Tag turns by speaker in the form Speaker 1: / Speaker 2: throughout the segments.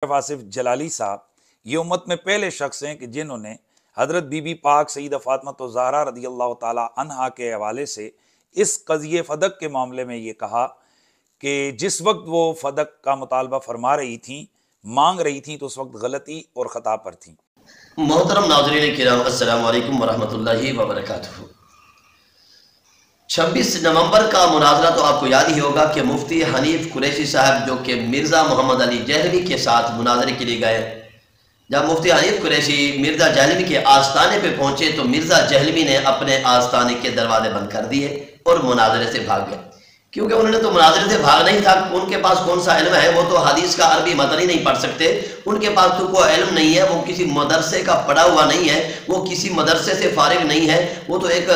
Speaker 1: आसिफ जलाली साहब ये उम्मत में पहले शख्स हैं कि जिन्होंने हज़रत बीबी पाक सईदा फ़ातिमा ज़हरा रज़ी अल्लाह ताला अन्हा के हवाले से इस क़ज़िये फ़दक के मामले में ये कहा कि जिस वक्त वो फ़दक का मुतालबा फरमा रही थी, मांग रही थी, तो उस वक्त गलती और ख़ता पर थी।
Speaker 2: मोहतरम नाज़रीन किराम, अस्सलामु अलैकुम वरहमतुल्लाहि वबरकातुहू। 26 नवंबर का मुनाज़रा तो आपको याद ही होगा कि मुफ्ती हनीफ कुरैशी साहब जो कि मिर्ज़ा मोहम्मद अली जहलवी के साथ मुनाज़रे के लिए गए। जब मुफ्ती हनीफ कुरैशी मिर्ज़ा जहलवी के आस्थाने पे पहुंचे तो मिर्ज़ा जहलवी ने अपने आस्थाने के दरवाजे बंद कर दिए और मुनाज़रे से भाग गए, क्योंकि उन्होंने तो मुनाज़रे से भागना ही था। उनके पास कौन सा इल्म है, वो तो हदीस का अरबी मतन ही नहीं पढ़ सकते, उनके पास तो कोई इल्म नहीं है, वो किसी मदरसे का पढ़ा हुआ नहीं है, वो किसी मदरसे से फारिग नहीं है, वो तो एक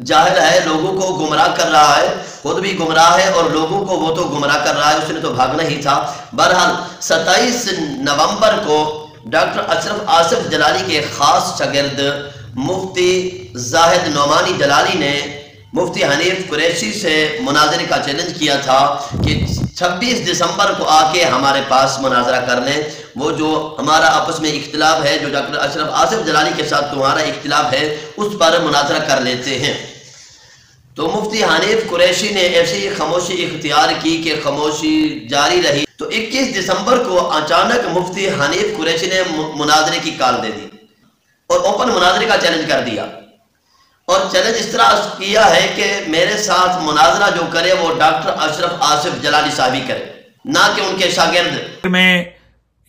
Speaker 2: जाहिल है, लोगों को गुमराह कर रहा है, खुद भी गुमराह है और लोगों को वो तो गुमराह कर रहा है, उसने तो भागना ही था। बहरहाल 27 नवंबर को डॉक्टर अशरफ आसिफ जलाली के खास शागिर्द मुफ्ती जाहिद नोमानी जलाली ने मुफ्ती हनीफ कुरैशी से मुनाज़रे का चैलेंज किया था कि 26 दिसंबर को आके हमारे पास मुनाज़रा कर लें। वो जो हमारा आपस में इख्तिलाफ है, जो डॉक्टर अशरफ आसिफ जलाली के साथ तुम्हारा इख्तिलाफ है, उस पर मुनाज़रा कर लेते हैं। तो मुफ्ती हनीफ कुरैशी ने ऐसी खामोशी इख्तियार की कि खामोशी जारी रही। तो 21 दिसंबर को अचानक मुफ्ती हनीफ कुरैशी ने मुनाज़रे की कॉल दे दी और ओपन मुनाज़रे का चैलेंज कर दिया। और चैलेंज इस तरह किया है कि मेरे साथ मुनाज़रा जो करे वो डॉक्टर अशरफ आसिफ जलाली साहब ही करे, ना कि उनके शागिर्द।
Speaker 1: मैं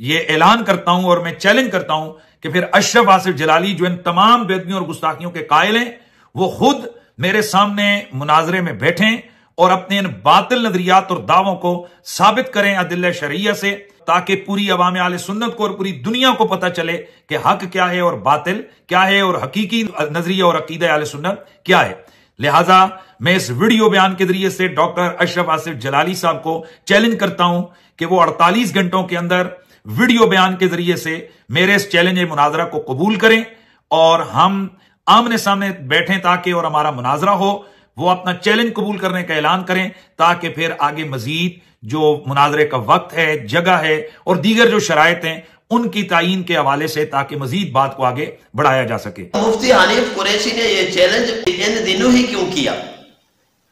Speaker 1: ये ऐलान करता हूं और मैं चैलेंज करता हूं कि फिर अशरफ आसिफ जलाली जो इन तमाम बेदबियों और गुस्ताखियों के कायल हैं, वो खुद मेरे सामने मुनाज़रे में बैठें और अपने इन बातिल नजरियात और दावों को साबित करें अदिल्ला शरईया से, ताकि पूरी अवाम आले सुन्नत को और पूरी दुनिया को पता चले कि हक क्या है और बातिल क्या है और हकीकी नजरिया और अकीदा आले सुन्नत क्या है। लिहाजा मैं इस वीडियो बयान के जरिए से डॉक्टर अशरफ आसिफ जलाली साहब को चैलेंज करता हूं कि वो 48 घंटों के अंदर वीडियो बयान के जरिए से मेरे इस चैलेंज मुनाज़रा को कबूल करें और हम आमने सामने बैठें ताकि और हमारा मुनाज़रा हो। वो अपना चैलेंज कबूल करने का ऐलान करें ताकि फिर आगे मजीद जो मुनाज़रे का वक्त है, जगह है और दीगर जो शराइत हैं उनकी तायीन के हवाले से, ताकि मजीद बात को आगे बढ़ाया जा सके।
Speaker 2: मुफ्ती हनीफ कुरैशी ने यह चैलेंज इन दिनों ही क्यों किया,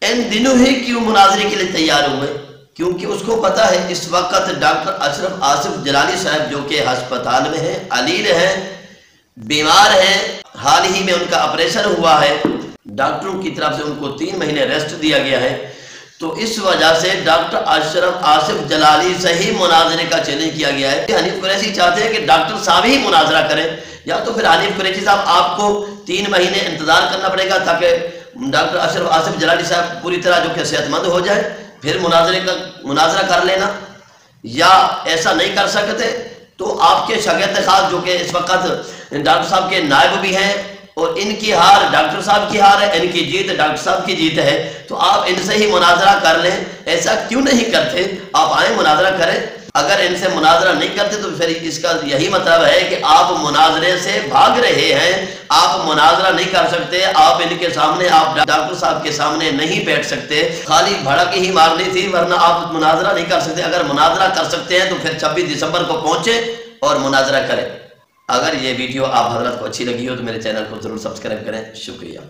Speaker 2: इन दिनों ही क्यों मुनाज़रे के लिए तैयार हुए? क्योंकि उसको पता है इस वक्त डॉक्टर अशरफ आसिफ जलाली साहब जो कि अस्पताल में हैं, अलील हैं, बीमार हैं, हाल ही में उनका ऑपरेशन हुआ है, डॉक्टरों की तरफ से उनको 3 महीने रेस्ट दिया गया है। तो इस वजह से डॉक्टर अशरफ आसिफ जलाली से ही मुनाज़रे का चैलेंज किया गया है। हनीफ कुरैशी चाहते हैं कि डॉक्टर साहब ही मुनाज़रा करें, या तो फिर हनीफ कुरैशी साहब आपको 3 महीने इंतजार करना पड़ेगा ताकि डॉक्टर अशरफ आसिफ जलाली साहब पूरी तरह जो कि सेहतमंद हो जाए, फिर मुनाज़रा कर लेना, या ऐसा नहीं कर सकते तो आपके शागिर्द खास जो कि इस वक्त डॉक्टर साहब के नायब भी हैं और इनकी हार डॉक्टर साहब की हार है, इनकी जीत डॉक्टर साहब की जीत है, तो आप इनसे ही मुनाज़रा कर लें। ऐसा क्यों नहीं करते? आप आए मुनाज़रा करें। अगर इनसे मुनाज़रा नहीं करते तो फिर इसका यही मतलब है कि आप मुनाज़रे से भाग रहे हैं, आप मुनाज़रा नहीं कर सकते, आप इनके सामने, आप डॉक्टर साहब के सामने नहीं बैठ सकते, खाली भड़क ही मारनी थी, वरना आप मुनाज़रा नहीं कर सकते। अगर मुनाज़रा कर सकते हैं तो फिर 26 दिसंबर को पहुंचे और मुनाज़रा करें। अगर ये वीडियो आप हजरत को अच्छी लगी हो तो मेरे चैनल को जरूर सब्सक्राइब करें। शुक्रिया।